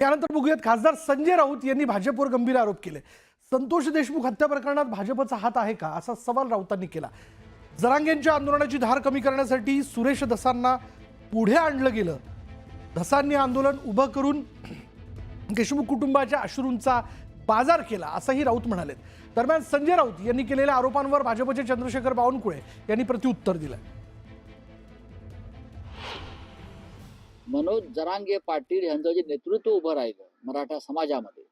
त्यानंतर बघूयात खासदार संजय राऊत यांनी भाजपवर गंभीर आरोप केले। संतोष देशमुख हत्या प्रकरणात भाजपचा हात आहे का असा सवाल राऊतांनी केला। जरांगेंच्या आंदोलनाची धार कमी करण्यासाठी सुरेश धसांना पुढे आणलं गेलं। धसांनी आंदोलन उभं करून देशमुख कुटुंबाच्या अश्रूंचा बाजार केला असंही राऊत म्हणाले। दरम्यान संजय राऊत यांनी केलेल्या आरोपांवर भाजपचे चंद्रशेखर बावनकुळे यांनी प्रत्युत्तर दिलं। मनोज जरांगे पाटील यांचं जे नेतृत्व उभं राहिलं मराठा समाजामध्ये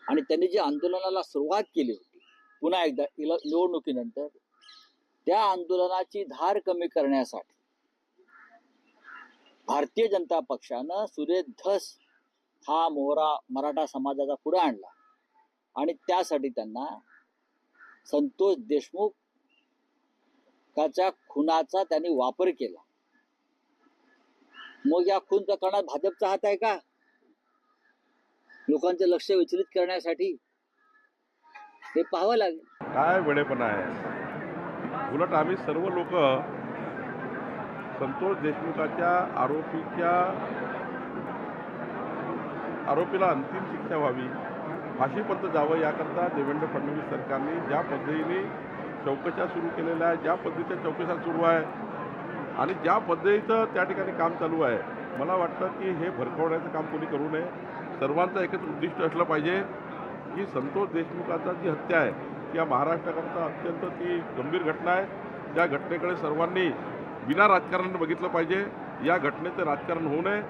आणि त्यांनी जे आंदोलनाला सुरुवात केली होती पुन्हा एकदा निवडणुकीनंतर त्या आंदोलनाची धार कमी करण्यासाठी भारतीय जनता पक्षानं सुरेश धस हा मोहरा मराठा समाजाचा पुढे आणला आणि त्यासाठी त्यांना संतोष देशमुखाच्या खुनाचा त्यांनी वापर केला। मग या खून प्रकरणात भाजपचा हात आहे का? लोकांचे लक्ष विचलित करण्यासाठी हे पाहावं लागेल। काय वेळेपणा आहे। उलट आम्ही सर्व लोक संतोष देशमुखाच्या आरोपीला अंतिम शिक्षा व्हावी, फाशीपर्यंत जावं याकरता देवेंद्र फडणवीस सरकारने ज्या पद्धतीने चौकशा सुरू केलेल्या आहे, ज्या पद्धतीच्या चौकशा सुरू आहे आणि ज्या पद्धतीचं त्या ठिकाणी काम चालू आहे, मला वाटतं की हे भरकवण्याचं काम कोणी करू नये। सर्वांचं एकच उद्दिष्ट असलं पाहिजे की संतोष देशमुखाचा जी हत्या आहे ती या महाराष्ट्राकरता अत्यंत ती गंभीर घटना आहे। त्या घटनेकडे सर्वांनी विना राजकारण बघितलं पाहिजे। या घटनेचं राजकारण होऊ नये।